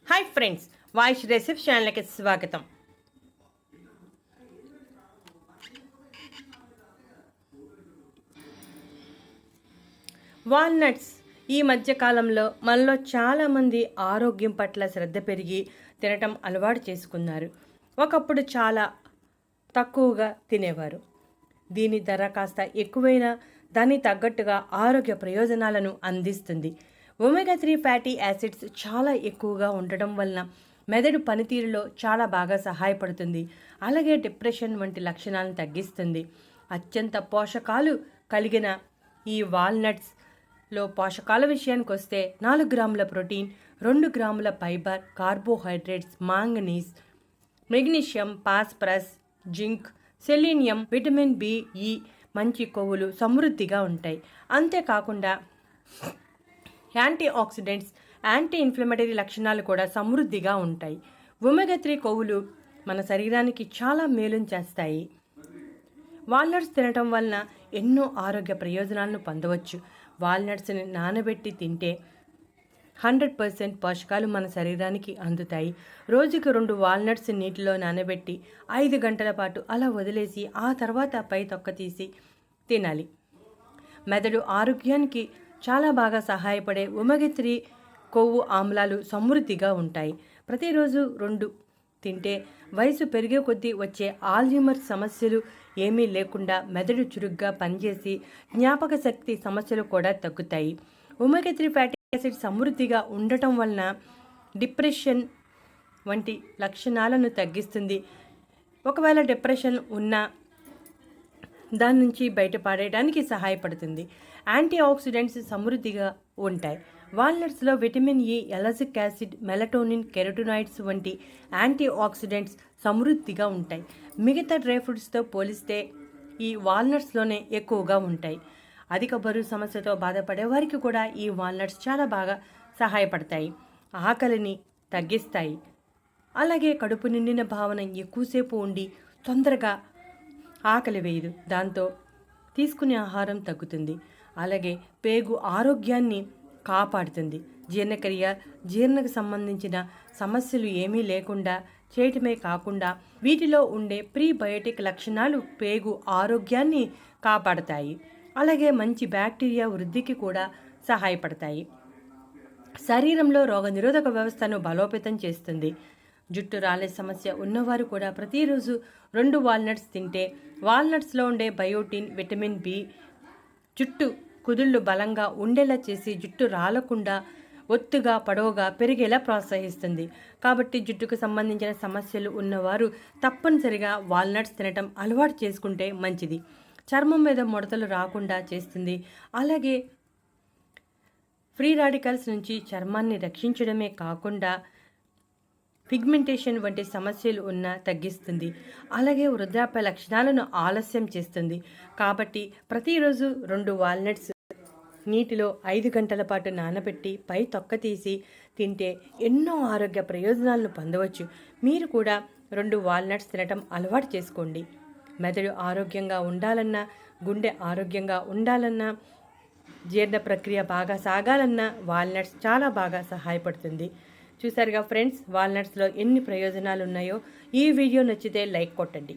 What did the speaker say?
Hi friends, వాయిష్ recipe ఛానల్కి స్వాగతం. Walnuts ఈ మధ్యకాలంలో మనలో చాలామంది ఆరోగ్యం పట్ల శ్రద్ధ పెరిగి తినటం అలవాటు చేసుకున్నారు. ఒకప్పుడు చాలా తక్కువగా తినేవారు. దీని ధర కాస్త ఎక్కువైనా దానికి తగ్గట్టుగా ఆరోగ్య ప్రయోజనాలను అందిస్తుంది. ఒమేగా 3 ఫ్యాటీ యాసిడ్స్ చాలా ఎక్కువగా ఉండటం వలన మెదడు పనితీరులో చాలా బాగా సహాయపడుతుంది. అలాగే డిప్రెషన్ వంటి లక్షణాలను తగ్గిస్తుంది. అత్యంత పోషకాలు కలిగిన ఈ వాల్నట్స్లో పోషకాల విషయానికి వస్తే 4 గ్రాముల ప్రోటీన్, 2 గ్రాముల fibre, carbohydrates, manganese, magnesium, phosphorus, zinc, selenium, vitamin B, E, మంచి కొవ్వులు సమృద్ధిగా ఉంటాయి. అంతేకాకుండా యాంటీ ఆక్సిడెంట్స్, యాంటీ ఇన్ఫ్లమేటరీ లక్షణాలు కూడా సమృద్ధిగా ఉంటాయి. ఒమేగా 3 కొవ్వులు మన శరీరానికి చాలా మేలును చేస్తాయి. వాల్నట్స్ తినటం వలన ఎన్నో ఆరోగ్య ప్రయోజనాలను పొందవచ్చు. వాల్నట్స్ని నానబెట్టి తింటే 100% పోషకాలు మన శరీరానికి అందుతాయి. రోజుకు 2 వాల్నట్స్ నీటిలో నానబెట్టి 5 గంటల పాటు అలా వదిలేసి ఆ తర్వాత పై తొక్క తీసి తినాలి. మెదడు ఆరోగ్యానికి చాలా బాగా సహాయపడే ఒమేగా 3 కొవ్వు ఆమ్లాలు సమృద్ధిగా ఉంటాయి. ప్రతిరోజు 2 తింటే వయసు పెరిగే కొద్దీ వచ్చే ఆల్జీమర్ సమస్యలు ఏమీ లేకుండా మెదడు చురుగ్గా పనిచేసి జ్ఞాపక శక్తి సమస్యలు కూడా తగ్గుతాయి. ఒమేగా 3 ఫ్యాటీ యాసిడ్ సమృద్ధిగా ఉండటం వలన డిప్రెషన్ వంటి లక్షణాలను తగ్గిస్తుంది. ఒకవేళ డిప్రెషన్ ఉన్నా దాని నుంచి బయటపడేయడానికి సహాయపడుతుంది. యాంటీ ఆక్సిడెంట్స్ సమృద్ధిగా ఉంటాయి. వాల్నట్స్లో vitamin E, ellagic acid, melatonin, carotenoids వంటి యాంటీ ఆక్సిడెంట్స్ సమృద్ధిగా ఉంటాయి. మిగతా డ్రై ఫ్రూట్స్తో పోలిస్తే ఈ వాల్నట్స్లోనే ఎక్కువగా ఉంటాయి. అధిక బరువు సమస్యతో బాధపడే వారికి కూడా ఈ వాల్నట్స్ చాలా బాగా సహాయపడతాయి. ఆకలిని తగ్గిస్తాయి. అలాగే కడుపు నిండిన భావన ఎక్కువసేపు ఉండి తొందరగా ఆకలి వేయదు. దాంతో తీసుకునే ఆహారం తగ్గుతుంది. అలాగే పేగు ఆరోగ్యాన్ని కాపాడుతుంది. జీర్ణక్రియ, జీర్ణకు సంబంధించిన సమస్యలు ఏమీ లేకుండా చేయటమే కాకుండా వీటిలో ఉండే ప్రీబయోటిక్ లక్షణాలు పేగు ఆరోగ్యాన్ని కాపాడతాయి. అలాగే మంచి బ్యాక్టీరియా వృద్ధికి కూడా సహాయపడతాయి. శరీరంలో రోగనిరోధక వ్యవస్థను బలోపేతం చేస్తుంది. జుట్టు రాలే సమస్య ఉన్నవారు కూడా ప్రతిరోజు 2 వాల్నట్స్ తింటే వాల్నట్స్లో ఉండే బయోటిన్, విటమిన్ బి జుట్టు కుదుళ్ళు బలంగా ఉండేలా చేసి జుట్టు రాలకుండా ఒత్తుగా పొడవుగా పెరిగేలా ప్రోత్సహిస్తుంది. కాబట్టి జుట్టుకు సంబంధించిన సమస్యలు ఉన్నవారు తప్పనిసరిగా వాల్నట్స్ తినటం అలవాటు చేసుకుంటే మంచిది. చర్మం మీద ముడతలు రాకుండా చేస్తుంది. అలాగే ఫ్రీ రాడికల్స్ నుంచి చర్మాన్ని రక్షించడమే కాకుండా పిగ్మెంటేషన్ వంటి సమస్యలు ఉన్నా తగ్గిస్తుంది. అలాగే వృద్ధాప్య లక్షణాలను ఆలస్యం చేస్తుంది. కాబట్టి ప్రతిరోజు 2 వాల్నట్స్ నీటిలో 5 గంటల పాటు నానబెట్టి పై తొక్క తీసి తింటే ఎన్నో ఆరోగ్య ప్రయోజనాలను పొందవచ్చు. మీరు కూడా 2 వాల్నట్స్ తినటం అలవాటు చేసుకోండి. మెదడు ఆరోగ్యంగా ఉండాలన్నా, గుండె ఆరోగ్యంగా ఉండాలన్నా, జీర్ణ ప్రక్రియ బాగా సాగాలన్నా వాల్నట్స్ చాలా బాగా సహాయపడుతుంది. చూసారుగా ఫ్రెండ్స్, వాల్నట్స్లో ఎన్ని ప్రయోజనాలు ఉన్నాయో. ఈ వీడియో నచ్చితే లైక్ కొట్టండి.